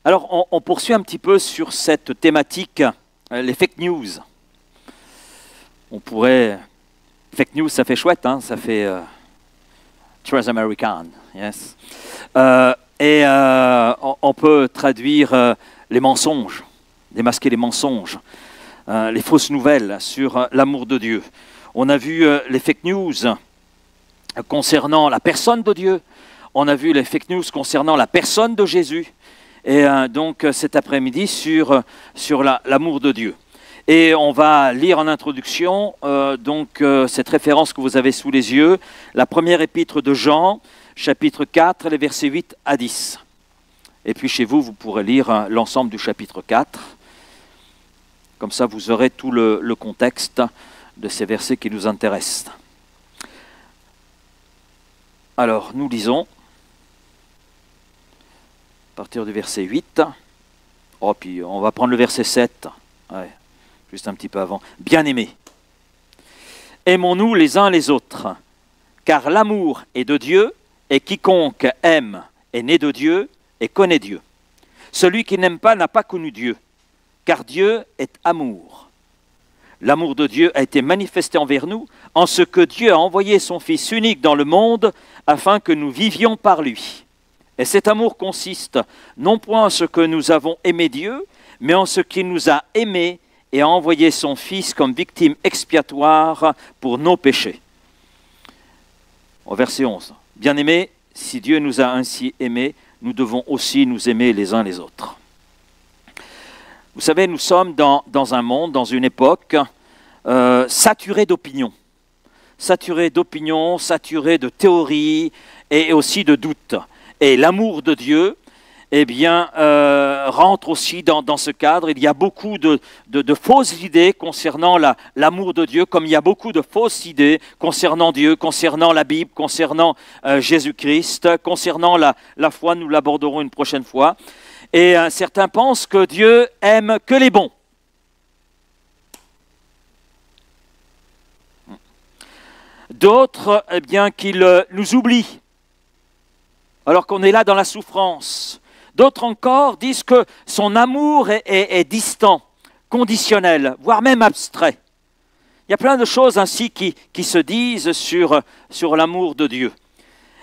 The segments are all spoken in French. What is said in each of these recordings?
Alors, on poursuit un petit peu sur cette thématique, les fake news. On pourrait... Fake news, ça fait chouette, hein, ça fait... Trans American, yes. On peut traduire les mensonges, démasquer les mensonges, les fausses nouvelles sur l'amour de Dieu. On a vu les fake news concernant la personne de Dieu. On a vu les fake news concernant la personne de Jésus. Et donc cet après-midi sur l'amour de Dieu. Et on va lire en introduction cette référence que vous avez sous les yeux, la première épître de Jean, chapitre 4, les versets 8 à 10. Et puis chez vous, vous pourrez lire l'ensemble du chapitre 4. Comme ça, vous aurez tout le contexte de ces versets qui nous intéressent. Alors, nous lisons à partir du verset 8. Oh, puis on va prendre le verset 7. Ouais, juste un petit peu avant. Bien-aimés, aimons-nous les uns les autres, car l'amour est de Dieu, et quiconque aime est né de Dieu et connaît Dieu. Celui qui n'aime pas n'a pas connu Dieu, car Dieu est amour. L'amour de Dieu a été manifesté envers nous, en ce que Dieu a envoyé son Fils unique dans le monde, afin que nous vivions par lui. Et cet amour consiste non point en ce que nous avons aimé Dieu, mais en ce qu'il nous a aimés et a envoyé son Fils comme victime expiatoire pour nos péchés. Au verset 11. Bien-aimés, si Dieu nous a ainsi aimés, nous devons aussi nous aimer les uns les autres. Vous savez, nous sommes dans un monde, dans une époque saturée d'opinions. Saturée d'opinions, saturée de théories et aussi de doutes. Et l'amour de Dieu, eh bien, rentre aussi dans ce cadre. Il y a beaucoup de fausses idées concernant l'amour de Dieu, comme il y a beaucoup de fausses idées concernant Dieu, concernant la Bible, concernant Jésus-Christ, concernant la foi. Nous l'aborderons une prochaine fois. Et certains pensent que Dieu aime que les bons. D'autres, eh bien, qu'il nous oublie, alors qu'on est là dans la souffrance. D'autres encore disent que son amour est distant, conditionnel, voire même abstrait. Il y a plein de choses ainsi qui se disent sur l'amour de Dieu.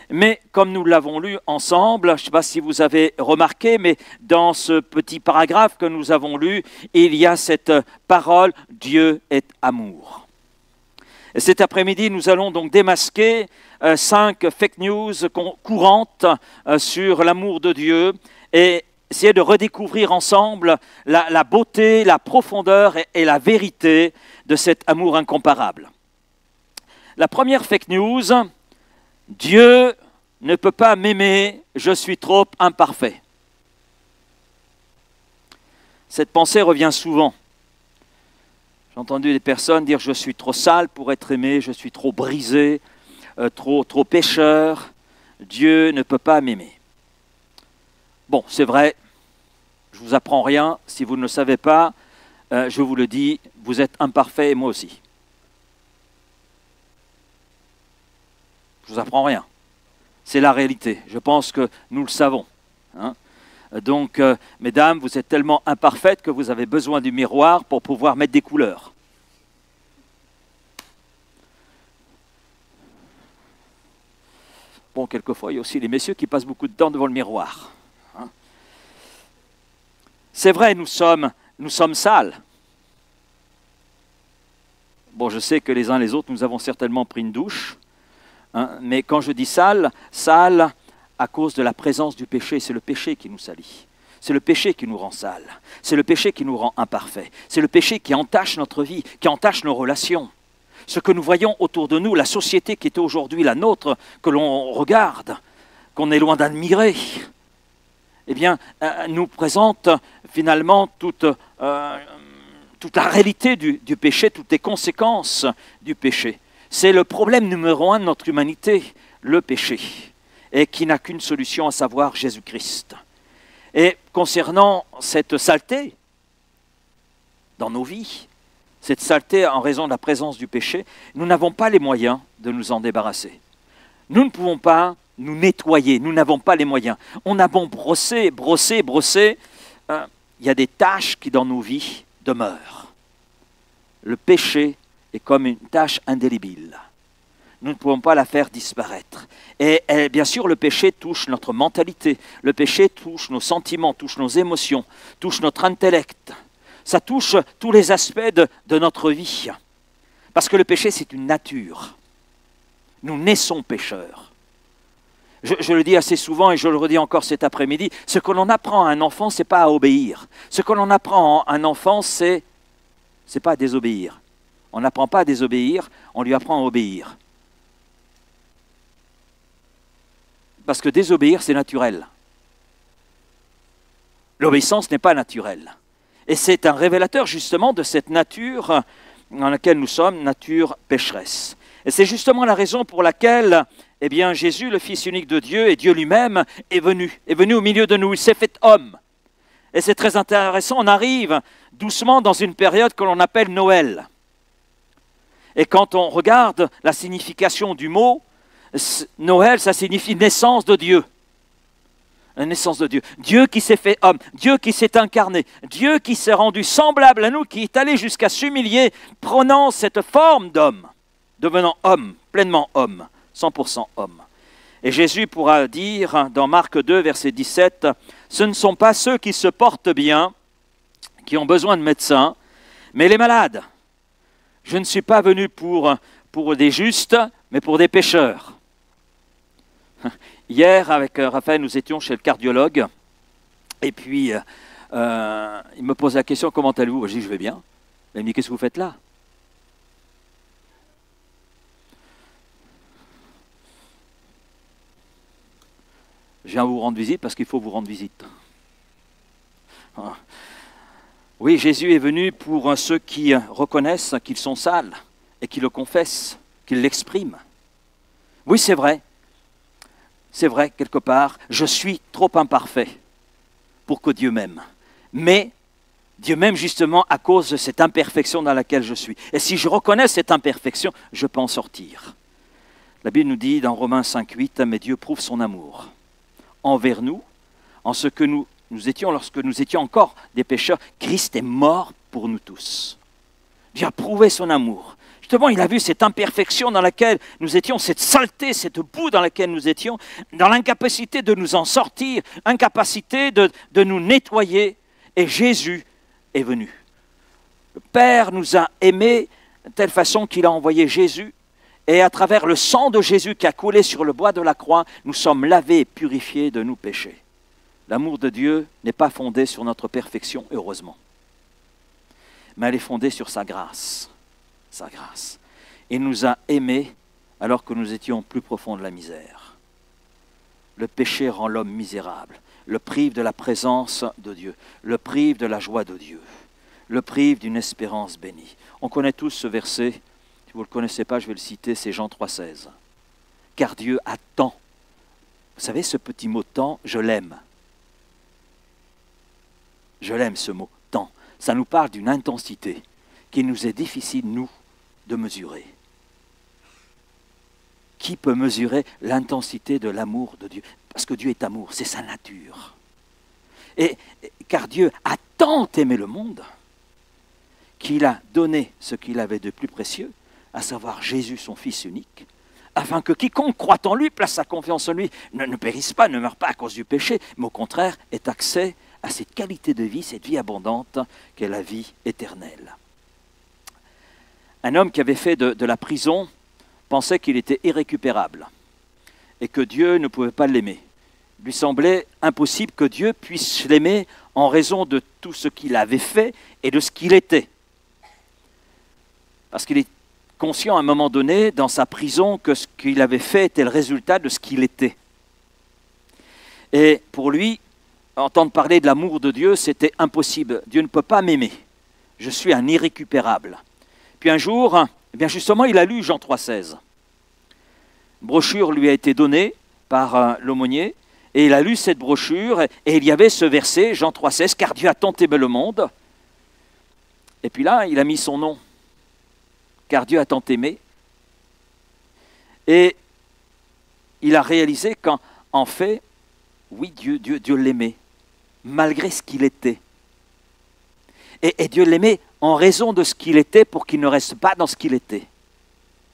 Mais comme nous l'avons lu ensemble, je ne sais pas si vous avez remarqué, mais dans ce petit paragraphe que nous avons lu, il y a cette parole « Dieu est amour ». Et cet après-midi, nous allons donc démasquer 5 fake news courantes sur l'amour de Dieu et essayer de redécouvrir ensemble la beauté, la profondeur et la vérité de cet amour incomparable. La première fake news, Dieu ne peut pas m'aimer, je suis trop imparfait. Cette pensée revient souvent. J'ai entendu des personnes dire « je suis trop sale pour être aimé, je suis trop brisé, trop pécheur, Dieu ne peut pas m'aimer ». Bon, c'est vrai, je ne vous apprends rien, si vous ne le savez pas, je vous le dis, vous êtes imparfait et moi aussi. Je ne vous apprends rien, c'est la réalité, je pense que nous le savons. Hein. Donc, mesdames, vous êtes tellement imparfaites que vous avez besoin du miroir pour pouvoir mettre des couleurs. Bon, quelquefois, il y a aussi les messieurs qui passent beaucoup de temps devant le miroir. Hein. C'est vrai, nous sommes sales. Bon, je sais que les uns les autres, nous avons certainement pris une douche. Hein, mais quand je dis sale à cause de la présence du péché, c'est le péché qui nous salit. C'est le péché qui nous rend sales. C'est le péché qui nous rend imparfaits. C'est le péché qui entache notre vie, qui entache nos relations. Ce que nous voyons autour de nous, la société qui est aujourd'hui la nôtre, que l'on regarde, qu'on est loin d'admirer, eh bien, nous présente finalement toute la réalité du péché, toutes les conséquences du péché. C'est le problème numéro 1 de notre humanité, le péché, et qui n'a qu'une solution, à savoir Jésus-Christ. Et concernant cette saleté dans nos vies, cette saleté en raison de la présence du péché, nous n'avons pas les moyens de nous en débarrasser. Nous ne pouvons pas nous nettoyer, nous n'avons pas les moyens. On a bon brosser, il y a des tâches qui dans nos vies demeurent. Le péché est comme une tâche indélébile. Nous ne pouvons pas la faire disparaître. Et bien sûr, le péché touche notre mentalité. Le péché touche nos sentiments, touche nos émotions, touche notre intellect. Ça touche tous les aspects de notre vie. Parce que le péché, c'est une nature. Nous naissons pécheurs. Je le dis assez souvent et je le redis encore cet après-midi, ce que l'on apprend à un enfant, ce n'est pas à obéir. Ce que l'on apprend à un enfant, c'est pas à désobéir. On n'apprend pas à désobéir, on lui apprend à obéir. Parce que désobéir, c'est naturel. L'obéissance n'est pas naturelle. Et c'est un révélateur justement de cette nature dans laquelle nous sommes, nature pécheresse. Et c'est justement la raison pour laquelle eh bien, Jésus, le Fils unique de Dieu, et Dieu lui-même, est venu au milieu de nous. Il s'est fait homme. Et c'est très intéressant, on arrive doucement dans une période que l'on appelle Noël. Et quand on regarde la signification du mot, Noël, ça signifie naissance de Dieu. La naissance de Dieu. Dieu qui s'est fait homme, Dieu qui s'est incarné, Dieu qui s'est rendu semblable à nous, qui est allé jusqu'à s'humilier, prenant cette forme d'homme, devenant homme, pleinement homme, 100% homme. Et Jésus pourra dire dans Marc 2, verset 17, « Ce ne sont pas ceux qui se portent bien, qui ont besoin de médecins, mais les malades. Je ne suis pas venu pour des justes, mais pour des pécheurs. » Hier, avec Raphaël, nous étions chez le cardiologue, et puis il me pose la question, comment allez-vous? Je dis, je vais bien. Il me dit, qu'est-ce que vous faites là? Je viens vous rendre visite parce qu'il faut vous rendre visite. Oui, Jésus est venu pour ceux qui reconnaissent qu'ils sont sales et qui le confessent, qu'ils l'expriment. Oui, c'est vrai. C'est vrai, quelque part, je suis trop imparfait pour que Dieu m'aime. Mais Dieu m'aime justement à cause de cette imperfection dans laquelle je suis. Et si je reconnais cette imperfection, je peux en sortir. La Bible nous dit dans Romains 5,8, « Mais Dieu prouve son amour envers nous, en ce que nous étions, lorsque nous étions encore des pécheurs, Christ est mort pour nous tous. » Dieu a prouvé son amour. Justement, il a vu cette imperfection dans laquelle nous étions, cette saleté, cette boue dans laquelle nous étions, dans l'incapacité de nous en sortir, incapacité de nous nettoyer. Et Jésus est venu. Le Père nous a aimés de telle façon qu'il a envoyé Jésus. Et à travers le sang de Jésus qui a coulé sur le bois de la croix, nous sommes lavés et purifiés de nos péchés. L'amour de Dieu n'est pas fondé sur notre perfection, heureusement. Mais elle est fondée sur sa grâce. Sa grâce. Il nous a aimés alors que nous étions plus profonds de la misère. Le péché rend l'homme misérable, le prive de la présence de Dieu, le prive de la joie de Dieu, le prive d'une espérance bénie. On connaît tous ce verset, si vous ne le connaissez pas, je vais le citer, c'est Jean 3,16. Car Dieu a tant. Vous savez, ce petit mot tant, je l'aime. Je l'aime ce mot tant. Ça nous parle d'une intensité qu'il nous est difficile, nous, de mesurer. Qui peut mesurer l'intensité de l'amour de Dieu? Parce que Dieu est amour, c'est sa nature. Car Dieu a tant aimé le monde qu'il a donné ce qu'il avait de plus précieux, à savoir Jésus, son Fils unique, afin que quiconque croit en lui, place sa confiance en lui, ne périsse pas, ne meure pas à cause du péché, mais au contraire ait accès à cette qualité de vie, cette vie abondante qu'est la vie éternelle. Un homme qui avait fait de la prison pensait qu'il était irrécupérable et que Dieu ne pouvait pas l'aimer. Il lui semblait impossible que Dieu puisse l'aimer en raison de tout ce qu'il avait fait et de ce qu'il était. Parce qu'il est conscient à un moment donné, dans sa prison, que ce qu'il avait fait était le résultat de ce qu'il était. Et pour lui, entendre parler de l'amour de Dieu, c'était impossible. Dieu ne peut pas m'aimer. Je suis un irrécupérable. Puis un jour, eh bien justement, il a lu Jean 3,16. Une brochure lui a été donnée par l'aumônier, et il a lu cette brochure, et il y avait ce verset, Jean 3,16, « Car Dieu a tant aimé le monde. » Et puis là, il a mis son nom. « Car Dieu a tant aimé. » Et il a réalisé qu'en fait, oui, Dieu l'aimait. malgré ce qu'il était. Et Dieu l'aimait en raison de ce qu'il était pour qu'il ne reste pas dans ce qu'il était,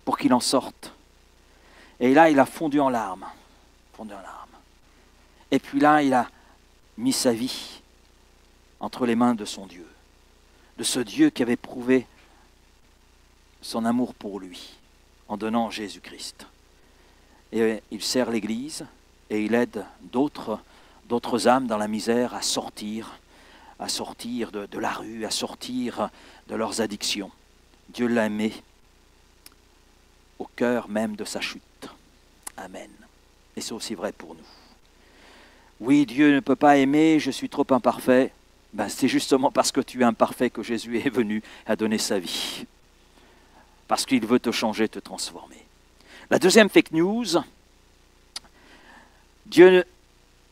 pour qu'il en sorte. Et là, il a fondu en larmes. Fondu en larmes. Et puis là, il a mis sa vie entre les mains de son Dieu, de ce Dieu qui avait prouvé son amour pour lui en donnant Jésus-Christ. Et il sert l'Église et il aide d'autres âmes dans la misère à sortir de la rue, à sortir de leurs addictions. Dieu l'a aimé au cœur même de sa chute. Amen. Et c'est aussi vrai pour nous. Oui, Dieu ne peut pas aimer, je suis trop imparfait. Ben, c'est justement parce que tu es imparfait que Jésus est venu à donner sa vie. Parce qu'il veut te changer, te transformer. La deuxième fake news, Dieu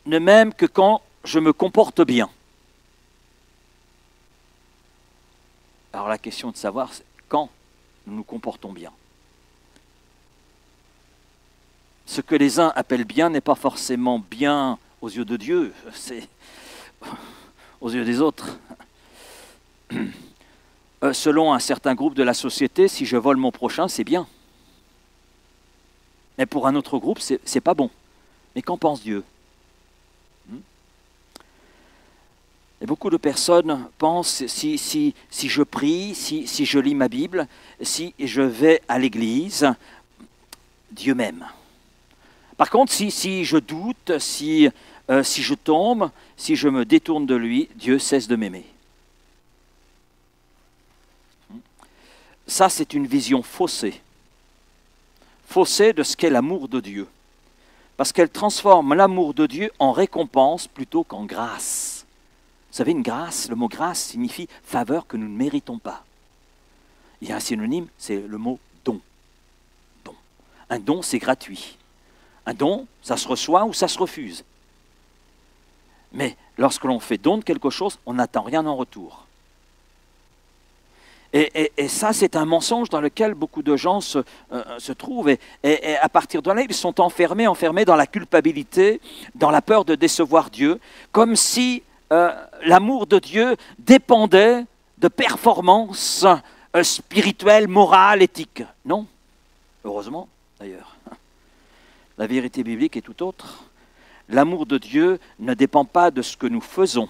ne m'aime que quand je me comporte bien. Alors la question de savoir, c'est quand nous nous comportons bien. Ce que les uns appellent bien n'est pas forcément bien aux yeux de Dieu, c'est aux yeux des autres. Selon un certain groupe de la société, si je vole mon prochain, c'est bien. Mais pour un autre groupe, c'est pas bon. Mais qu'en pense Dieu? Et beaucoup de personnes pensent, si je prie, si je lis ma Bible, si je vais à l'église, Dieu m'aime. Par contre, si je doute, si je tombe, si je me détourne de lui, Dieu cesse de m'aimer. Ça, c'est une vision faussée. Faussée de ce qu'est l'amour de Dieu. Parce qu'elle transforme l'amour de Dieu en récompense plutôt qu'en grâce. Vous savez, une grâce, le mot grâce signifie faveur que nous ne méritons pas. Il y a un synonyme, c'est le mot don. Don. Un don, c'est gratuit. Un don, ça se reçoit ou ça se refuse. Mais lorsque l'on fait don de quelque chose, on n'attend rien en retour. Et ça, c'est un mensonge dans lequel beaucoup de gens se trouvent. Et à partir de là, ils sont enfermés dans la culpabilité, dans la peur de décevoir Dieu, comme si l'amour de Dieu dépendait de performances spirituelles, morales, éthiques. Non, heureusement d'ailleurs. La vérité biblique est tout autre. L'amour de Dieu ne dépend pas de ce que nous faisons.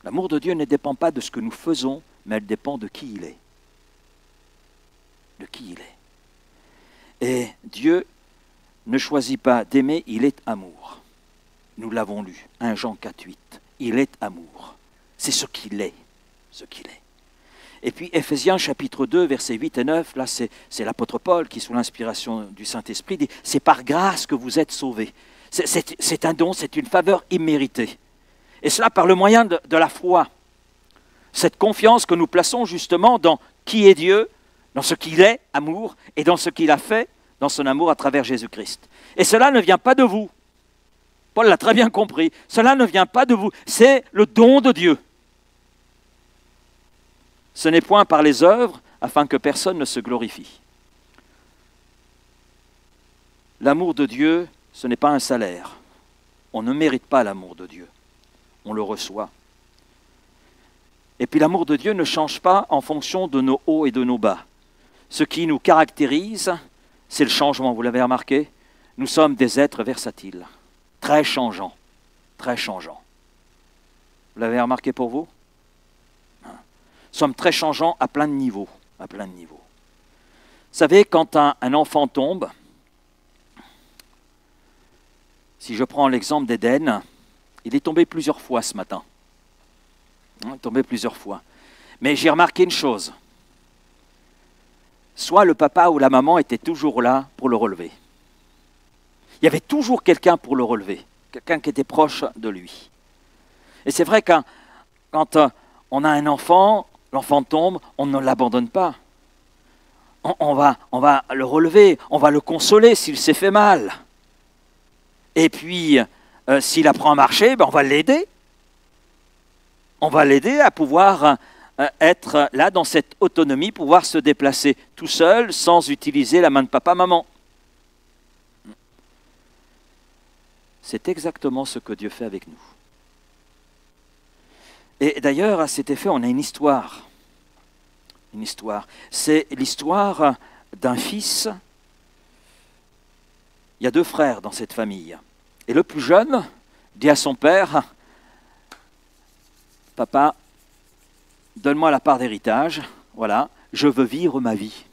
L'amour de Dieu ne dépend pas de ce que nous faisons, mais elle dépend de qui il est. De qui il est. Et Dieu ne choisit pas d'aimer, il est amour. Nous l'avons lu, 1 Jean 4,8. Il est amour. C'est ce qu'il est. Ce qu'il est. Et puis Éphésiens chapitre 2, versets 8 et 9, là c'est l'apôtre Paul qui, sous l'inspiration du Saint-Esprit, dit « C'est par grâce que vous êtes sauvés. » C'est un don, c'est une faveur imméritée. Et cela par le moyen de la foi. Cette confiance que nous plaçons justement dans qui est Dieu, dans ce qu'il est, amour, et dans ce qu'il a fait, dans son amour à travers Jésus-Christ. Et cela ne vient pas de vous. Paul l'a très bien compris. Cela ne vient pas de vous. C'est le don de Dieu. Ce n'est point par les œuvres, afin que personne ne se glorifie. L'amour de Dieu, ce n'est pas un salaire. On ne mérite pas l'amour de Dieu. On le reçoit. Et puis l'amour de Dieu ne change pas en fonction de nos hauts et de nos bas. Ce qui nous caractérise, c'est le changement, vous l'avez remarqué? Nous sommes des êtres versatiles, très changeants, très changeants. Vous l'avez remarqué pour vous? Nous sommes très changeants à plein de niveaux, à plein de niveaux. Vous savez, quand un enfant tombe, si je prends l'exemple d'Éden, il est tombé plusieurs fois ce matin. Il est tombé plusieurs fois. Mais j'ai remarqué une chose. Soit le papa ou la maman était toujours là pour le relever. Il y avait toujours quelqu'un pour le relever. Quelqu'un qui était proche de lui. Et c'est vrai que quand on a un enfant, l'enfant tombe, on ne l'abandonne pas. On va le relever, on va le consoler s'il s'est fait mal. Et puis, s'il apprend à marcher, on va l'aider. On va l'aider à pouvoir être là dans cette autonomie, pouvoir se déplacer tout seul sans utiliser la main de papa, maman. C'est exactement ce que Dieu fait avec nous. Et d'ailleurs, à cet effet, on a une histoire. Une histoire. C'est l'histoire d'un fils. Il y a 2 frères dans cette famille. Et le plus jeune dit à son père, « Papa, donne-moi la part d'héritage. Voilà, je veux vivre ma vie.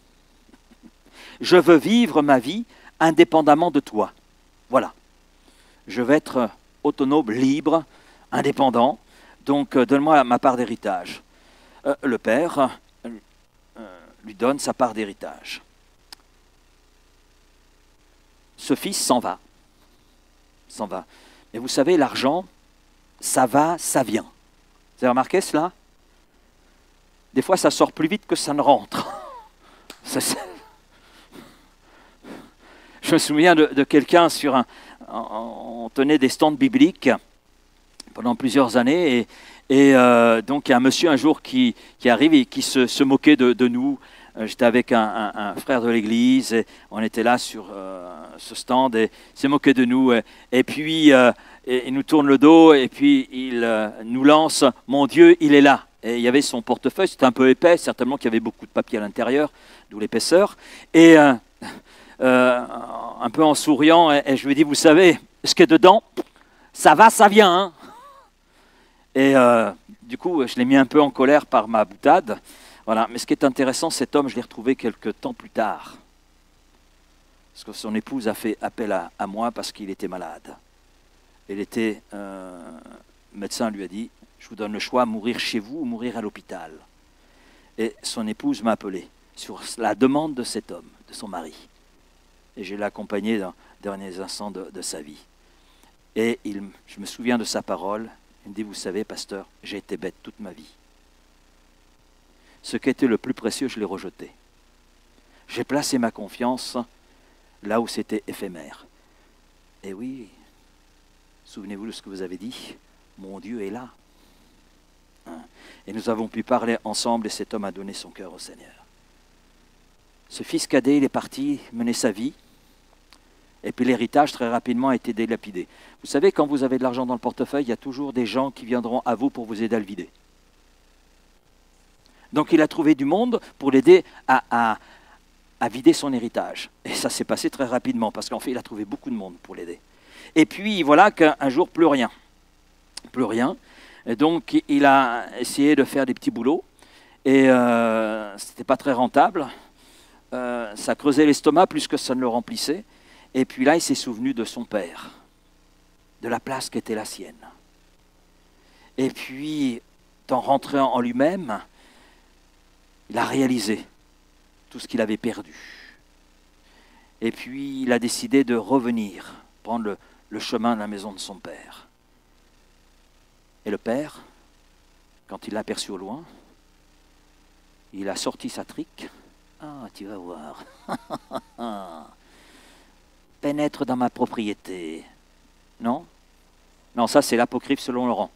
Je veux vivre ma vie indépendamment de toi. Voilà. Je veux être autonome, libre, indépendant. Donc, donne-moi ma part d'héritage. » Le père lui donne sa part d'héritage. Ce fils s'en va. S'en va. Mais vous savez, l'argent, ça va, ça vient. Vous avez remarqué cela? Des fois, ça sort plus vite que ça ne rentre. Je me souviens de quelqu'un sur un... On tenait des stands bibliques pendant plusieurs années et donc il y a un monsieur un jour qui arrive et qui se moquait de nous. J'étais avec un frère de l'église et on était là sur ce stand et il s'est moqué de nous. Et puis il nous tourne le dos et puis il nous lance « Mon Dieu, il est là ». Et il y avait son portefeuille, c'était un peu épais, certainement qu'il y avait beaucoup de papier à l'intérieur, d'où l'épaisseur. Et un peu en souriant, et je lui ai dit « Vous savez, ce qui est dedans, ça va, ça vient. Hein » Et du coup, je l'ai mis un peu en colère par ma boutade. Voilà. Mais ce qui est intéressant, cet homme, je l'ai retrouvé quelques temps plus tard. Parce que son épouse a fait appel à moi parce qu'il était malade. Le médecin lui a dit, je vous donne le choix, mourir chez vous ou mourir à l'hôpital. Et son épouse m'a appelé sur la demande de cet homme, de son mari. Et je l'ai accompagné dans les derniers instants de sa vie. Et je me souviens de sa parole. Il me dit, vous savez, pasteur, j'ai été bête toute ma vie. Ce qui était le plus précieux, je l'ai rejeté. J'ai placé ma confiance là où c'était éphémère. Et oui, souvenez-vous de ce que vous avez dit, mon Dieu est là. Hein? Et nous avons pu parler ensemble et cet homme a donné son cœur au Seigneur. Ce fils cadet, il est parti mener sa vie. Et puis l'héritage, très rapidement, a été délapidé. Vous savez, quand vous avez de l'argent dans le portefeuille, il y a toujours des gens qui viendront à vous pour vous aider à le vider. Donc il a trouvé du monde pour l'aider à vider son héritage. Et ça s'est passé très rapidement, parce qu'en fait, il a trouvé beaucoup de monde pour l'aider. Et puis voilà qu'un jour, plus rien. Plus rien. Et donc il a essayé de faire des petits boulots. Et ce n'était pas très rentable. Ça creusait l'estomac plus que ça ne le remplissait. Et puis là, il s'est souvenu de son père, de la place qui était la sienne. Et puis, en rentrant en lui-même, il a réalisé tout ce qu'il avait perdu. Et puis, il a décidé de revenir, prendre le chemin de la maison de son père. Et le père, quand il l'a aperçu au loin, il a sorti sa trique. Ah, tu vas voir. Pénètre dans ma propriété. Non? Non, ça c'est l'apocryphe selon Laurent.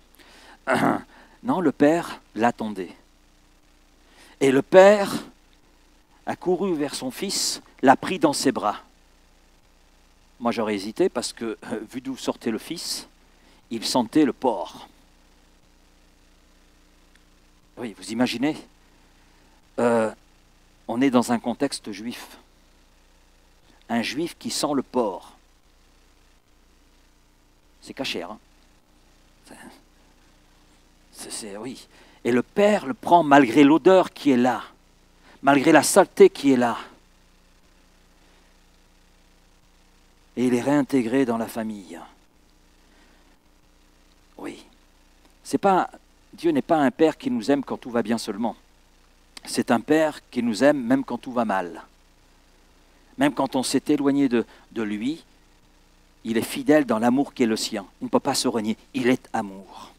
Non, le père l'attendait. Et le père a couru vers son fils, l'a pris dans ses bras. Moi j'aurais hésité parce que, vu d'où sortait le fils, il sentait le porc. Oui, vous imaginez, on est dans un contexte juif. Un juif qui sent le porc. C'est cachère. Hein? Oui. Et le père le prend malgré l'odeur qui est là, malgré la saleté qui est là. Et il est réintégré dans la famille. Oui. Dieu n'est pas un père qui nous aime quand tout va bien seulement. C'est un père qui nous aime même quand tout va mal. Même quand on s'est éloigné de lui, il est fidèle dans l'amour qui est le sien. Il ne peut pas se renier. Il est amour.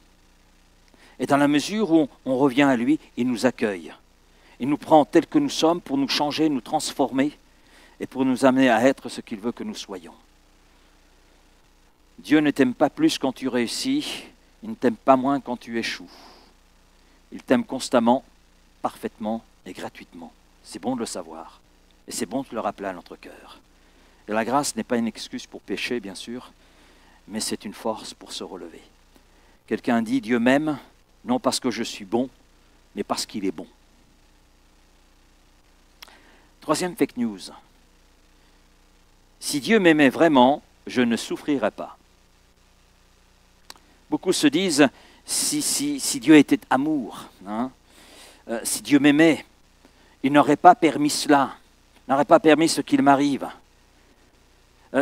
Et dans la mesure où on revient à lui, il nous accueille. Il nous prend tels que nous sommes pour nous changer, nous transformer et pour nous amener à être ce qu'il veut que nous soyons. Dieu ne t'aime pas plus quand tu réussis, il ne t'aime pas moins quand tu échoues. Il t'aime constamment, parfaitement et gratuitement. C'est bon de le savoir. Et c'est bon de le rappeler à notre cœur. Et la grâce n'est pas une excuse pour pécher, bien sûr, mais c'est une force pour se relever. Quelqu'un dit, Dieu m'aime, non parce que je suis bon, mais parce qu'il est bon. Troisième fake news. Si Dieu m'aimait vraiment, je ne souffrirais pas. Beaucoup se disent, si Dieu était amour, si Dieu m'aimait, il n'aurait pas permis cela, n'aurait pas permis ce qu'il m'arrive.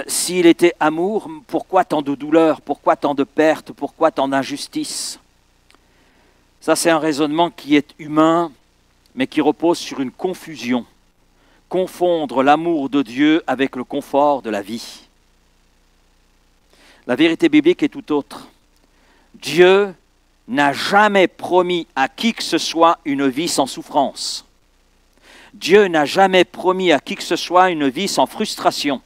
S'il était amour, pourquoi tant de douleur, pourquoi tant de pertes, pourquoi tant d'injustice? Ça, c'est un raisonnement qui est humain, mais qui repose sur une confusion. Confondre l'amour de Dieu avec le confort de la vie. La vérité biblique est tout autre. Dieu n'a jamais promis à qui que ce soit une vie sans souffrance. Dieu n'a jamais promis à qui que ce soit une vie sans frustration.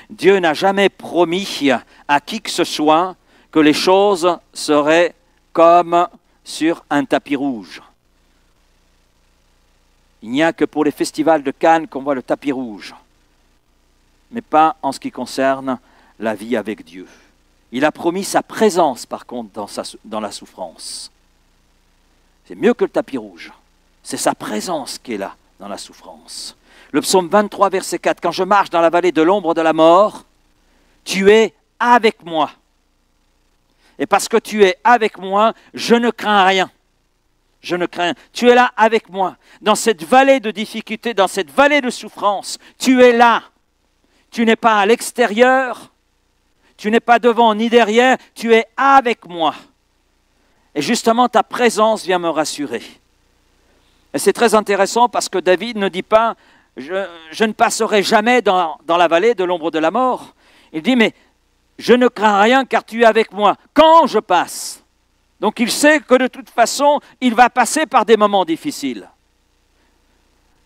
Dieu n'a jamais promis à qui que ce soit que les choses seraient comme sur un tapis rouge. Il n'y a que pour les festivals de Cannes qu'on voit le tapis rouge, mais pas en ce qui concerne la vie avec Dieu. Il a promis sa présence, par contre, dans la souffrance. C'est mieux que le tapis rouge. C'est sa présence qui est là, dans la souffrance. Le psaume 23, verset 4, « Quand je marche dans la vallée de l'ombre de la mort, tu es avec moi. Et parce que tu es avec moi, je ne crains rien. Je ne crains rien. Tu es là avec moi. Dans cette vallée de difficulté, dans cette vallée de souffrance, tu es là. Tu n'es pas à l'extérieur, tu n'es pas devant ni derrière, tu es avec moi. Et justement, ta présence vient me rassurer. Et c'est très intéressant parce que David ne dit pas « je ne passerai jamais dans la vallée de l'ombre de la mort ». Il dit « mais je ne crains rien car tu es avec moi quand je passe ». Donc il sait que de toute façon, il va passer par des moments difficiles.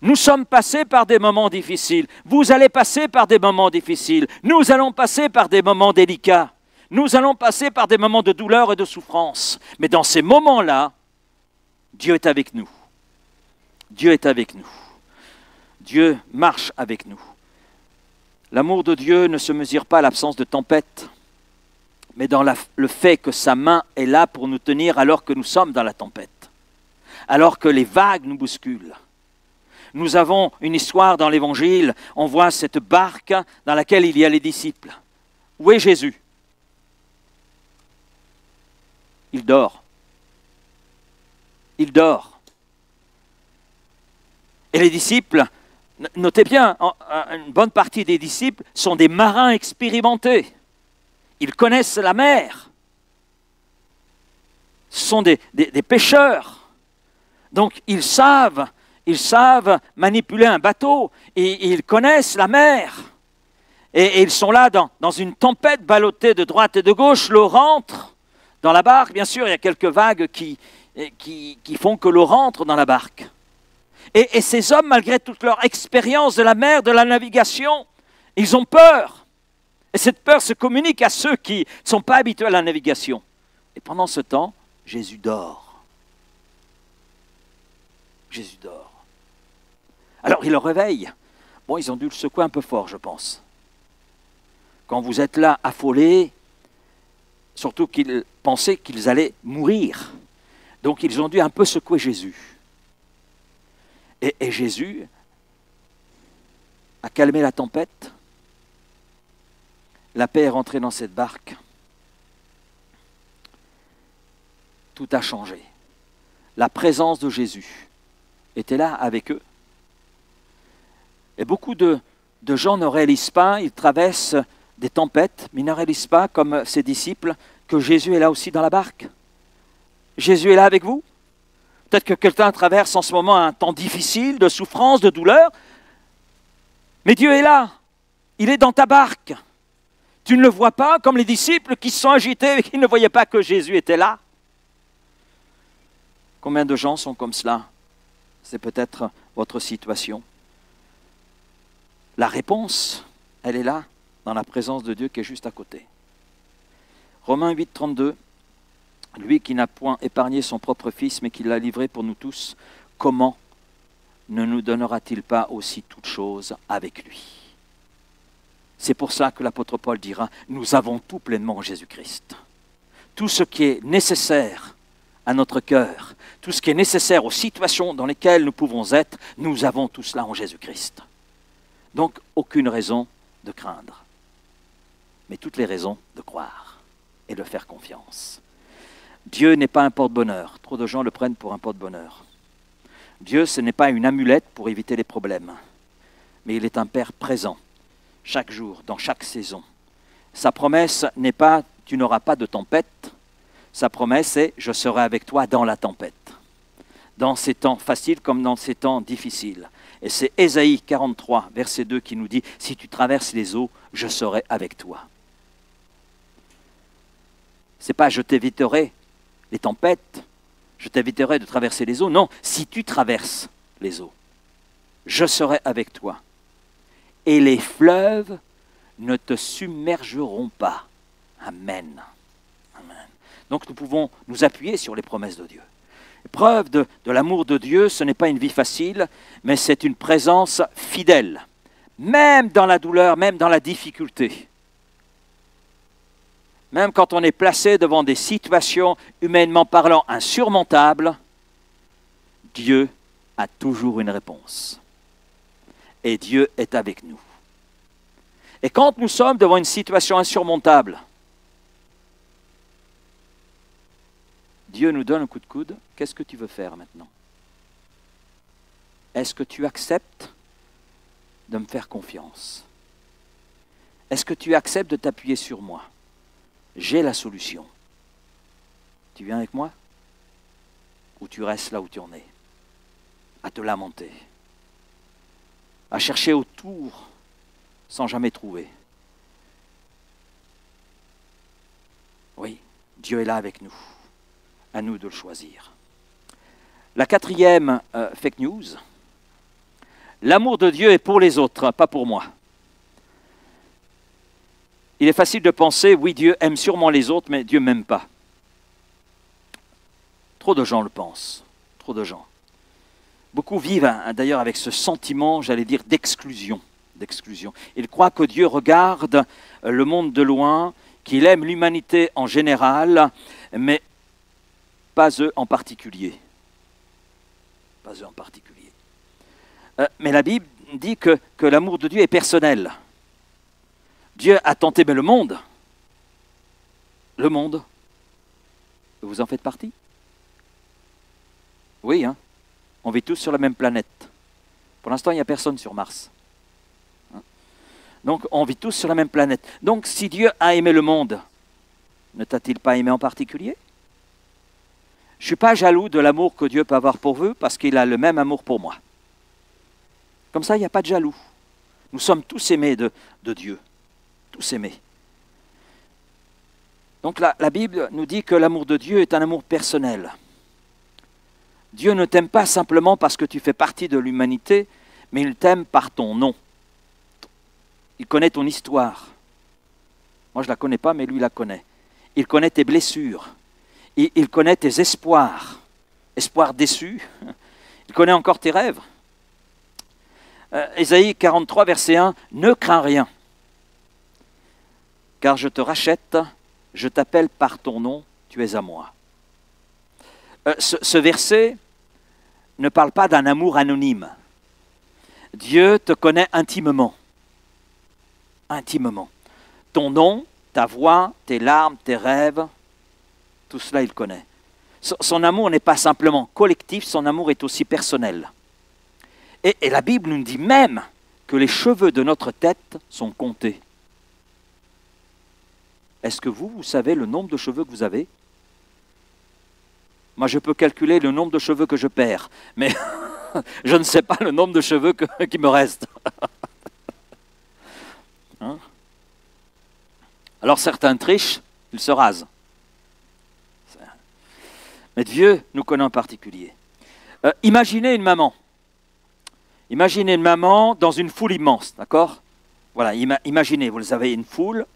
Nous sommes passés par des moments difficiles. Vous allez passer par des moments difficiles. Nous allons passer par des moments délicats. Nous allons passer par des moments de douleur et de souffrance. Mais dans ces moments-là, Dieu est avec nous. Dieu est avec nous. Dieu marche avec nous. L'amour de Dieu ne se mesure pas à l'absence de tempête, mais dans le fait que sa main est là pour nous tenir alors que nous sommes dans la tempête, alors que les vagues nous bousculent. Nous avons une histoire dans l'Évangile, on voit cette barque dans laquelle il y a les disciples. Où est Jésus? Il dort. Il dort. Et les disciples, notez bien, une bonne partie des disciples sont des marins expérimentés. Ils connaissent la mer. Ce sont des pêcheurs. Donc ils savent manipuler un bateau et ils connaissent la mer. Et ils sont là dans une tempête ballottée de droite et de gauche. L'eau rentre dans la barque. Bien sûr, il y a quelques vagues qui font que l'eau rentre dans la barque. Et ces hommes, malgré toute leur expérience de la mer, de la navigation, ils ont peur. Et cette peur se communique à ceux qui ne sont pas habitués à la navigation. Et pendant ce temps, Jésus dort. Jésus dort. Alors il le réveille. Bon, ils ont dû le secouer un peu fort, je pense. Quand vous êtes là, affolés, surtout qu'ils pensaient qu'ils allaient mourir. Donc ils ont dû un peu secouer Jésus. Et Jésus a calmé la tempête. La paix est rentrée dans cette barque. Tout a changé. La présence de Jésus était là avec eux. Et beaucoup de gens ne réalisent pas, ils traversent des tempêtes, mais ils ne réalisent pas, comme ses disciples, que Jésus est là aussi dans la barque. Jésus est là avec vous. Peut-être que quelqu'un traverse en ce moment un temps difficile, de souffrance, de douleur, mais Dieu est là. Il est dans ta barque. Tu ne le vois pas comme les disciples qui se sont agités et qui ne voyaient pas que Jésus était là. Combien de gens sont comme cela? C'est peut-être votre situation. La réponse, elle est là, dans la présence de Dieu qui est juste à côté. Romains 8, 32. Lui qui n'a point épargné son propre Fils, mais qui l'a livré pour nous tous, comment ne nous donnera-t-il pas aussi toutes choses avec lui? C'est pour ça que l'apôtre Paul dira, nous avons tout pleinement en Jésus-Christ. Tout ce qui est nécessaire à notre cœur, tout ce qui est nécessaire aux situations dans lesquelles nous pouvons être, nous avons tout cela en Jésus-Christ. Donc, aucune raison de craindre, mais toutes les raisons de croire et de faire confiance. Dieu n'est pas un porte-bonheur. Trop de gens le prennent pour un porte-bonheur. Dieu, ce n'est pas une amulette pour éviter les problèmes, mais il est un Père présent, chaque jour, dans chaque saison. Sa promesse n'est pas « tu n'auras pas de tempête », sa promesse est « je serai avec toi dans la tempête », dans ces temps faciles comme dans ces temps difficiles. Et c'est Ésaïe 43, verset 2 qui nous dit « si tu traverses les eaux, je serai avec toi ». Ce n'est pas « je t'éviterai les tempêtes », je t'éviterai de traverser les eaux. Non, si tu traverses les eaux, je serai avec toi. Et les fleuves ne te submergeront pas. Amen. Amen. Donc nous pouvons nous appuyer sur les promesses de Dieu. Preuve de l'amour de Dieu, ce n'est pas une vie facile, mais c'est une présence fidèle. Même dans la douleur, même dans la difficulté. Même quand on est placé devant des situations, humainement parlant, insurmontables, Dieu a toujours une réponse. Et Dieu est avec nous. Et quand nous sommes devant une situation insurmontable, Dieu nous donne un coup de coude. Qu'est-ce que tu veux faire maintenant? Est-ce que tu acceptes de me faire confiance? Est-ce que tu acceptes de t'appuyer sur moi? J'ai la solution. Tu viens avec moi? Ou tu restes là où tu en es? À te lamenter, à chercher autour sans jamais trouver. Oui, Dieu est là avec nous. À nous de le choisir. La quatrième fake news, l'amour de Dieu est pour les autres, pas pour moi. Il est facile de penser, oui, Dieu aime sûrement les autres, mais Dieu ne m'aime pas. Trop de gens le pensent, trop de gens. Beaucoup vivent d'ailleurs avec ce sentiment, j'allais dire, d'exclusion. Ils croient que Dieu regarde le monde de loin, qu'il aime l'humanité en général, mais pas eux en particulier. Pas eux en particulier. Mais la Bible dit que l'amour de Dieu est personnel. Dieu a tant aimé le monde. Le monde. Vous en faites partie? Oui, hein? On vit tous sur la même planète. Pour l'instant, il n'y a personne sur Mars. Donc, on vit tous sur la même planète. Donc, si Dieu a aimé le monde, ne t'a-t-il pas aimé en particulier? Je ne suis pas jaloux de l'amour que Dieu peut avoir pour vous, parce qu'il a le même amour pour moi. Comme ça, il n'y a pas de jaloux. Nous sommes tous aimés de Dieu. Tous aimés. Donc, la Bible nous dit que l'amour de Dieu est un amour personnel. Dieu ne t'aime pas simplement parce que tu fais partie de l'humanité, mais il t'aime par ton nom. Il connaît ton histoire. Moi, je ne la connais pas, mais lui, il la connaît. Il connaît tes blessures. Il connaît tes espoirs. Espoirs déçus. Il connaît encore tes rêves. Ésaïe 43, verset 1, « Ne crains rien, car je te rachète, je t'appelle par ton nom, tu es à moi. » Ce verset ne parle pas d'un amour anonyme. Dieu te connaît intimement. Intimement. Ton nom, ta voix, tes larmes, tes rêves, tout cela il connaît. Son amour n'est pas simplement collectif, son amour est aussi personnel. Et la Bible nous dit même que les cheveux de notre tête sont comptés. Est-ce que vous savez le nombre de cheveux que vous avez? Moi, je peux calculer le nombre de cheveux que je perds, mais je ne sais pas le nombre de cheveux qui me restent. Hein? Alors certains trichent, ils se rasent. Mais Dieu nous connaît en particulier. Imaginez une maman. Imaginez une maman dans une foule immense, d'accord? Voilà, imaginez, vous avez une foule,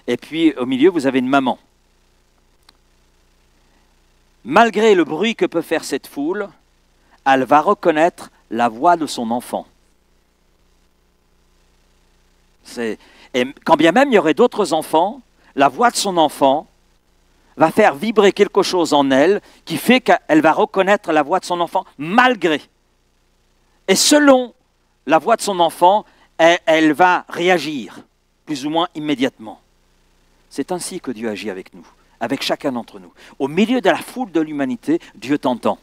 et puis au milieu, vous avez une maman. Malgré le bruit que peut faire cette foule, elle va reconnaître la voix de son enfant. Et quand bien même il y aurait d'autres enfants, la voix de son enfant va faire vibrer quelque chose en elle qui fait qu'elle va reconnaître la voix de son enfant malgré. Et selon la voix de son enfant, elle va réagir plus ou moins immédiatement. C'est ainsi que Dieu agit avec nous, avec chacun d'entre nous. Au milieu de la foule de l'humanité, Dieu t'entend.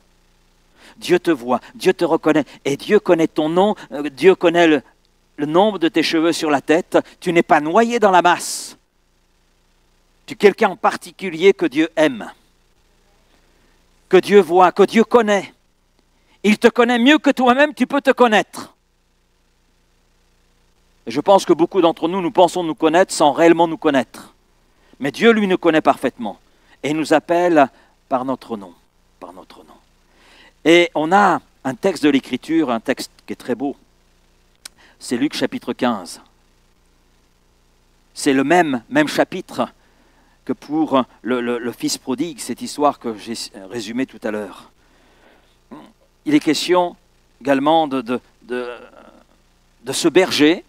Dieu te voit, Dieu te reconnaît, et Dieu connaît ton nom, Dieu connaît le nombre de tes cheveux sur la tête. Tu n'es pas noyé dans la masse. Tu es quelqu'un en particulier que Dieu aime, que Dieu voit, que Dieu connaît. Il te connaît mieux que toi-même, tu peux te connaître. Et je pense que beaucoup d'entre nous, nous pensons nous connaître sans réellement nous connaître. Mais Dieu, lui, nous connaît parfaitement et nous appelle par notre nom, par notre nom. Et on a un texte de l'Écriture, un texte qui est très beau. C'est Luc chapitre 15. C'est le même chapitre que pour le fils prodigue, cette histoire que j'ai résumée tout à l'heure. Il est question également de ce berger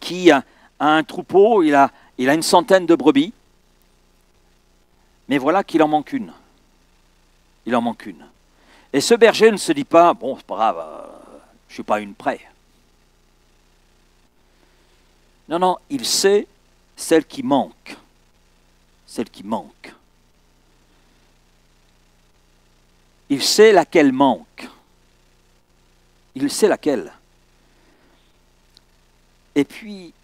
qui a un troupeau, il a une centaine de brebis, mais voilà qu'il en manque une. Il en manque une. Et ce berger ne se dit pas, bon, c'est pas grave, je ne suis pas une près. Non, non, il sait celle qui manque. Celle qui manque. Il sait laquelle manque. Il sait laquelle. Et puis,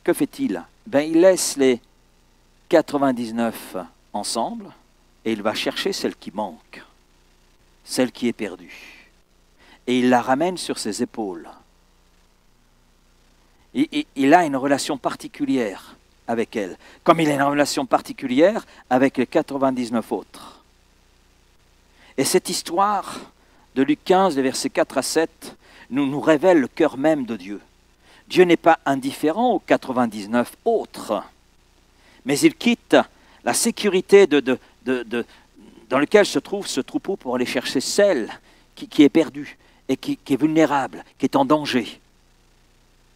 que fait-il? Il laisse les 99 ensemble et il va chercher celle qui manque, celle qui est perdue. Et il la ramène sur ses épaules. Il a une relation particulière avec elle, comme il a une relation particulière avec les 99 autres. Et cette histoire de Luc 15, les versets 4 à 7, nous révèle le cœur même de Dieu. Dieu n'est pas indifférent aux 99 autres, mais il quitte la sécurité dans laquelle se trouve ce troupeau pour aller chercher celle qui est perdue et qui est vulnérable, qui est en danger.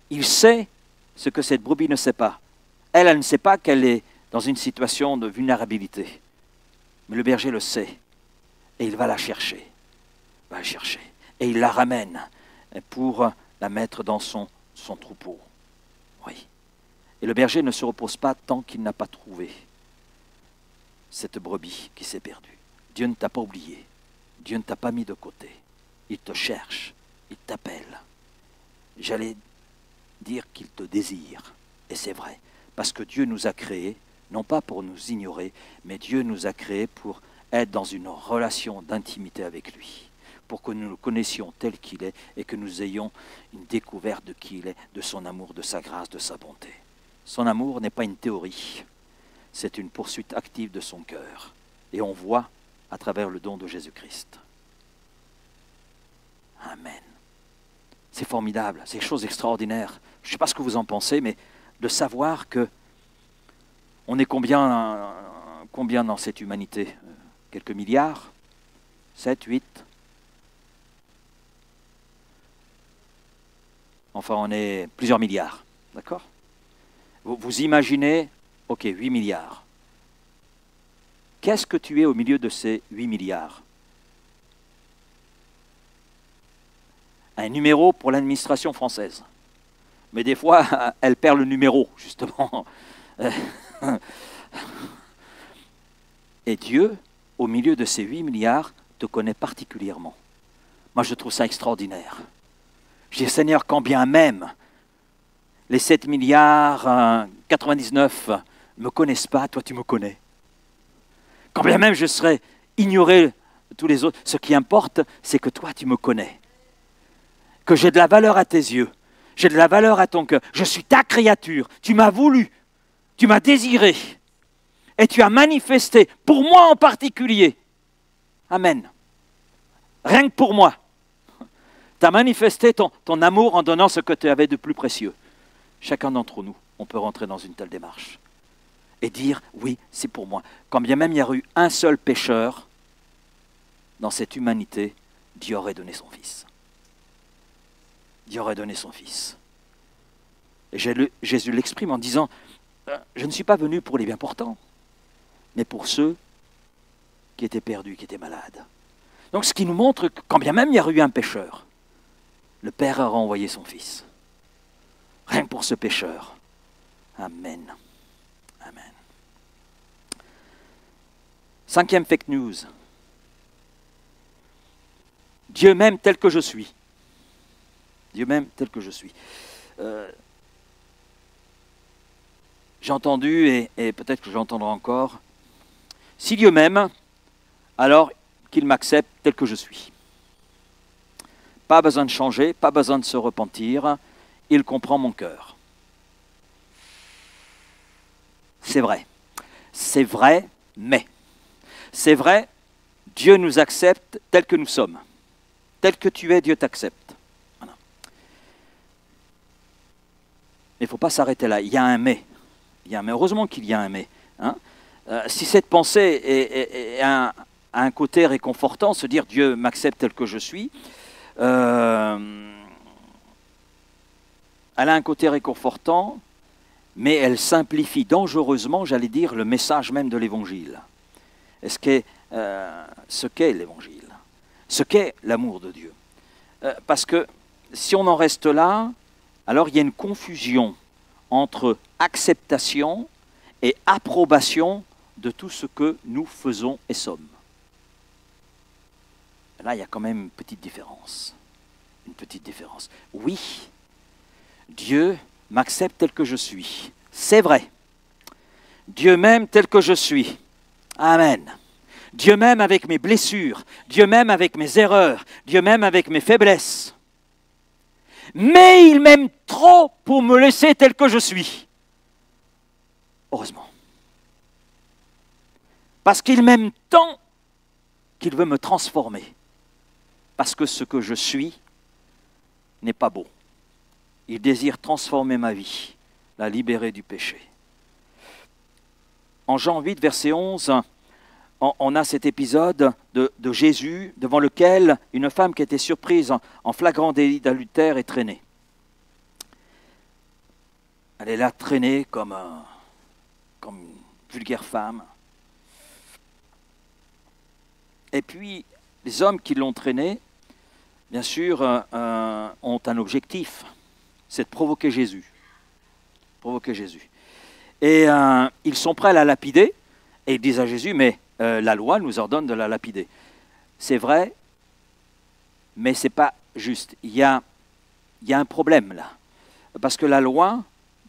Il sait ce que cette brebis ne sait pas. Elle ne sait pas qu'elle est dans une situation de vulnérabilité. Mais le berger le sait. Et il va la chercher. Et il la ramène pour la mettre dans son troupeau. Oui. Et le berger ne se repose pas tant qu'il n'a pas trouvé cette brebis qui s'est perdue. Dieu ne t'a pas oublié. Dieu ne t'a pas mis de côté. Il te cherche. Il t'appelle. J'allais dire qu'il te désire. Et c'est vrai. Parce que Dieu nous a créés, non pas pour nous ignorer, mais Dieu nous a créés pour être dans une relation d'intimité avec lui, pour que nous le connaissions tel qu'il est et que nous ayons une découverte de qui il est, de son amour, de sa grâce, de sa bonté. Son amour n'est pas une théorie, c'est une poursuite active de son cœur. Et on voit à travers le don de Jésus-Christ. Amen. C'est formidable, c'est une chose extraordinaire. Je ne sais pas ce que vous en pensez, mais de savoir que on est combien dans cette humanité? Quelques milliards? 7, 8? Enfin, on est plusieurs milliards, d'accord? Vous imaginez, ok, 8 milliards. Qu'est-ce que tu es au milieu de ces 8 milliards? Un numéro pour l'administration française. Mais des fois, elle perd le numéro, justement. Et Dieu, au milieu de ces 8 milliards, te connaît particulièrement. Moi, je trouve ça extraordinaire. Je dis, Seigneur, quand bien même les 7 milliards 99 ne me connaissent pas, toi, tu me connais. Quand bien même je serais ignoré de tous les autres, ce qui importe, c'est que toi, tu me connais. Que j'ai de la valeur à tes yeux. J'ai de la valeur à ton cœur. Je suis ta créature. Tu m'as voulu. Tu m'as désiré. Et tu as manifesté, pour moi en particulier. Amen. Rien que pour moi. Tu as manifesté ton amour en donnant ce que tu avais de plus précieux. Chacun d'entre nous, on peut rentrer dans une telle démarche. Et dire, oui, c'est pour moi. Quand bien même il y aurait eu un seul pécheur dans cette humanité, Dieu aurait donné son Fils. Dieu aurait donné son Fils. Jésus l'exprime en disant, je ne suis pas venu pour les bien portants, mais pour ceux qui étaient perdus, qui étaient malades. Donc ce qui nous montre que quand bien même il y a eu un pécheur, le Père a renvoyé son Fils. Rien que pour ce pécheur. Amen. Amen. 5e fake news. Dieu m'aime tel que je suis. Dieu m'aime tel que je suis. J'ai entendu, et peut-être que j'entendrai encore, si Dieu m'aime, alors qu'il m'accepte tel que je suis. Pas besoin de changer, pas besoin de se repentir, il comprend mon cœur. C'est vrai, mais c'est vrai, Dieu nous accepte tel que nous sommes. Tel que tu es, Dieu t'accepte. Voilà. Mais il ne faut pas s'arrêter là, il y a un mais. Il y a un mais. Heureusement qu'il y a un mais. Hein. Si cette pensée a un côté réconfortant, se dire Dieu m'accepte tel que je suis, elle a un côté réconfortant, mais elle simplifie dangereusement, j'allais dire, le message même de l'Évangile. Ce qu'est l'Évangile, ce qu'est l'amour de Dieu. Parce que si on en reste là, alors il y a une confusion entre acceptation et approbation de tout ce que nous faisons et sommes. Là, il y a quand même une petite différence. Une petite différence. Oui, Dieu m'accepte tel que je suis. C'est vrai. Dieu m'aime tel que je suis. Amen. Dieu m'aime avec mes blessures. Dieu m'aime avec mes erreurs. Dieu m'aime avec mes faiblesses. Mais il m'aime trop pour me laisser tel que je suis. Heureusement. Parce qu'il m'aime tant qu'il veut me transformer. Parce que ce que je suis n'est pas beau. Il désire transformer ma vie, la libérer du péché. En Jean 8, verset 11, on a cet épisode de Jésus devant lequel une femme qui était surprise en flagrant délit d'adultère est traînée. Elle est là traînée comme une vulgaire femme. Et puis, les hommes qui l'ont traînée, bien sûr, ont un objectif, c'est de provoquer Jésus. Provoquer Jésus. Et ils sont prêts à la lapider, et ils disent à Jésus, mais la loi nous ordonne de la lapider. C'est vrai, mais ce n'est pas juste. Il y a un problème là. Parce que la loi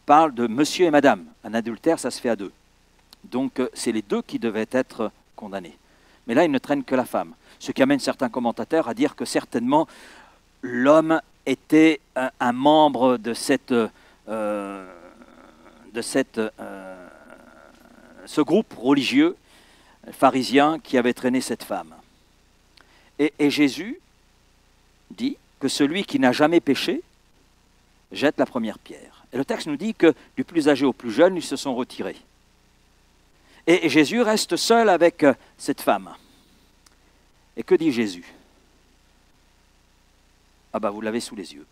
parle de monsieur et madame. Un adultère, ça se fait à deux. Donc c'est les deux qui devaient être condamnés. Mais là, il ne traîne que la femme. Ce qui amène certains commentateurs à dire que certainement l'homme était un membre de ce groupe religieux pharisien qui avait traîné cette femme. Et Jésus dit que celui qui n'a jamais péché jette la première pierre. Et le texte nous dit que du plus âgé au plus jeune, ils se sont retirés. Et Jésus reste seul avec cette femme. Et que dit Jésus? Ah ben vous l'avez sous les yeux.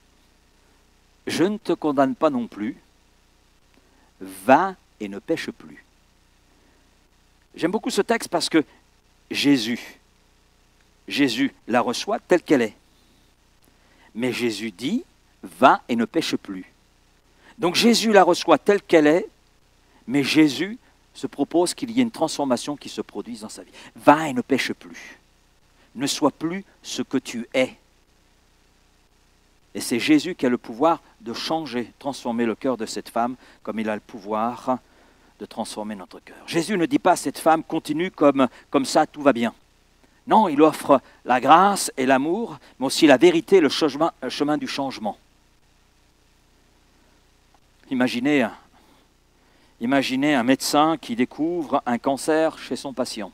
Je ne te condamne pas non plus, va et ne pêche plus. J'aime beaucoup ce texte parce que Jésus la reçoit telle qu'elle est. Mais Jésus dit, va et ne pêche plus. Donc Jésus la reçoit telle qu'elle est, mais Jésus se propose qu'il y ait une transformation qui se produise dans sa vie. Va et ne pêche plus. Ne sois plus ce que tu es. Et c'est Jésus qui a le pouvoir de changer, transformer le cœur de cette femme, comme il a le pouvoir de transformer notre cœur. Jésus ne dit pas à cette femme, continue comme ça, tout va bien. Non, il offre la grâce et l'amour, mais aussi la vérité, le chemin du changement. Imaginez un médecin qui découvre un cancer chez son patient.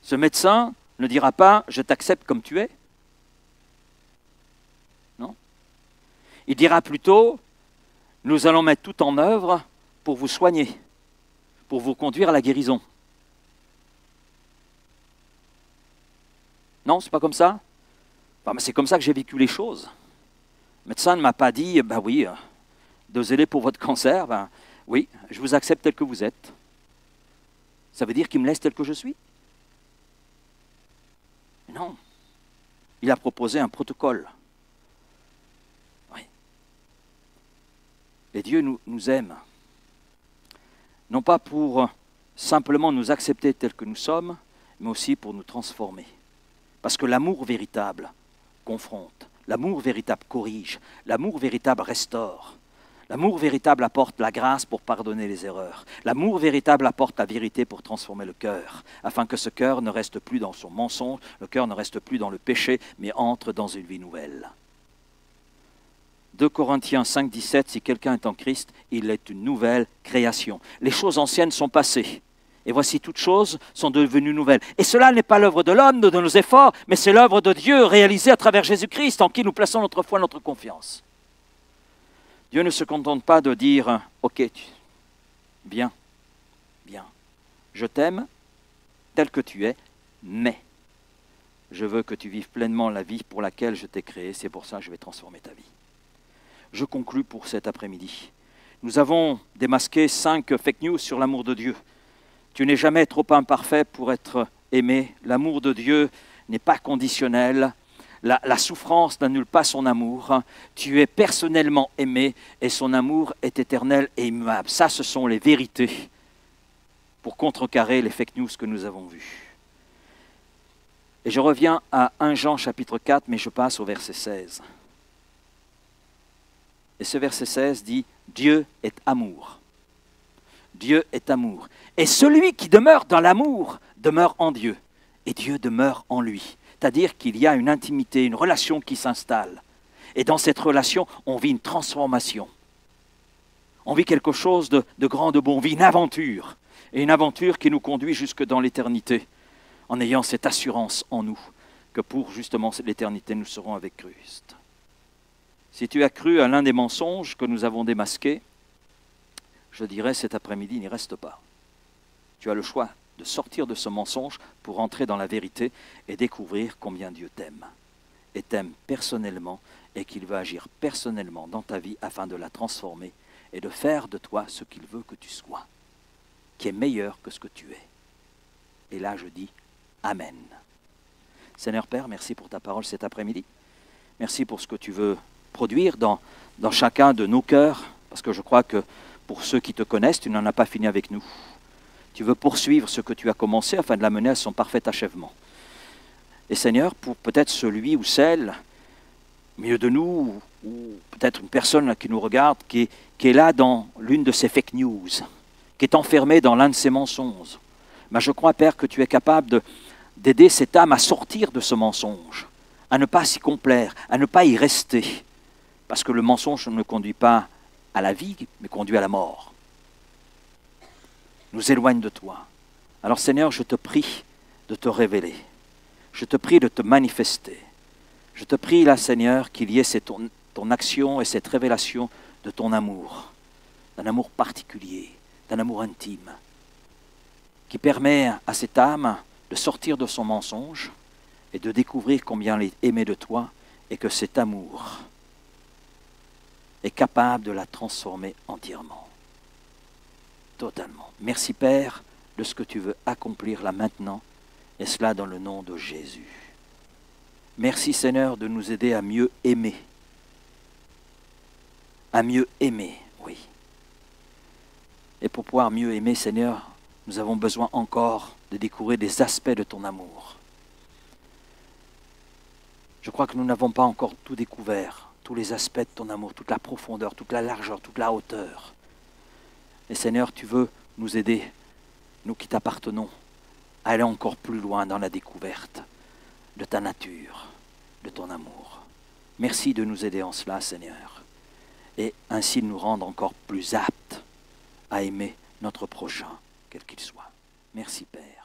Ce médecin ne dira pas « je t'accepte comme tu es ». Non. Il dira plutôt « nous allons mettre tout en œuvre pour vous soigner, pour vous conduire à la guérison ». Non, c'est pas comme ça. Enfin, c'est comme ça que j'ai vécu les choses. Le médecin ne m'a pas dit, ben oui, dosez-les pour votre cancer, ben oui, je vous accepte tel que vous êtes. Ça veut dire qu'il me laisse tel que je suis? Non. Il a proposé un protocole. Oui. Et Dieu nous aime. Non pas pour simplement nous accepter tels que nous sommes, mais aussi pour nous transformer. Parce que l'amour véritable confronte, l'amour véritable corrige, l'amour véritable restaure. L'amour véritable apporte la grâce pour pardonner les erreurs. L'amour véritable apporte la vérité pour transformer le cœur, afin que ce cœur ne reste plus dans son mensonge, le cœur ne reste plus dans le péché, mais entre dans une vie nouvelle. 2 Corinthiens 5, 17, si quelqu'un est en Christ, il est une nouvelle création. Les choses anciennes sont passées, et voici toutes choses sont devenues nouvelles. Et cela n'est pas l'œuvre de l'homme, de nos efforts, mais c'est l'œuvre de Dieu réalisée à travers Jésus-Christ, en qui nous plaçons notre foi, notre confiance. Dieu ne se contente pas de dire « Ok, bien, je t'aime tel que tu es, mais je veux que tu vives pleinement la vie pour laquelle je t'ai créé, c'est pour ça que je vais transformer ta vie. » Je conclus pour cet après-midi. Nous avons démasqué 5 fake news sur l'amour de Dieu. Tu n'es jamais trop imparfait pour être aimé. L'amour de Dieu n'est pas conditionnel. La souffrance n'annule pas son amour. Tu es personnellement aimé et son amour est éternel et immuable. Ça, ce sont les vérités pour contrecarrer les fake news que nous avons vues. Et je reviens à 1 Jean chapitre 4, mais je passe au verset 16. Et ce verset 16 dit « Dieu est amour ». Dieu est amour. Et celui qui demeure dans l'amour demeure en Dieu. Et Dieu demeure en lui. C'est-à-dire qu'il y a une intimité, une relation qui s'installe. Et dans cette relation, on vit une transformation. On vit quelque chose de grand, de bon. On vit une aventure. Et une aventure qui nous conduit jusque dans l'éternité. En ayant cette assurance en nous que pour justement l'éternité, nous serons avec Christ. Si tu as cru à l'un des mensonges que nous avons démasqués, je dirais cet après-midi, n'y reste pas. Tu as le choix de sortir de ce mensonge pour entrer dans la vérité et découvrir combien Dieu t'aime. Et t'aime personnellement et qu'il veut agir personnellement dans ta vie afin de la transformer et de faire de toi ce qu'il veut que tu sois, qui est meilleur que ce que tu es. Et là, je dis Amen. Seigneur Père, merci pour ta parole cet après-midi. Merci pour ce que tu veux produire dans chacun de nos cœurs, parce que je crois que pour ceux qui te connaissent, tu n'en as pas fini avec nous. Tu veux poursuivre ce que tu as commencé afin de l'amener à son parfait achèvement. Et Seigneur, pour peut-être celui ou celle, au milieu de nous, ou peut-être une personne qui nous regarde, qui est là dans l'une de ces fake news, qui est enfermée dans l'un de ces mensonges, mais je crois, Père, que tu es capable d'aider cette âme à sortir de ce mensonge, à ne pas s'y complaire, à ne pas y rester, parce que le mensonge ne conduit pas à la vie, mais conduit à la mort. Nous éloigne de toi. Alors Seigneur, je te prie de te révéler. Je te prie de te manifester. Je te prie là, Seigneur, qu'il y ait ton action et cette révélation de ton amour, d'un amour particulier, d'un amour intime, qui permet à cette âme de sortir de son mensonge et de découvrir combien elle est aimée de toi et que cet amour est capable de la transformer entièrement, totalement. Merci Père de ce que tu veux accomplir là maintenant, et cela dans le nom de Jésus. Merci Seigneur de nous aider à mieux aimer. À mieux aimer, oui. Et pour pouvoir mieux aimer, Seigneur, nous avons besoin encore de découvrir des aspects de ton amour. Je crois que nous n'avons pas encore tout découvert, tous les aspects de ton amour, toute la profondeur, toute la largeur, toute la hauteur. Et Seigneur, tu veux nous aider, nous qui t'appartenons, à aller encore plus loin dans la découverte de ta nature, de ton amour. Merci de nous aider en cela, Seigneur, et ainsi de nous rendre encore plus aptes à aimer notre prochain, quel qu'il soit. Merci, Père.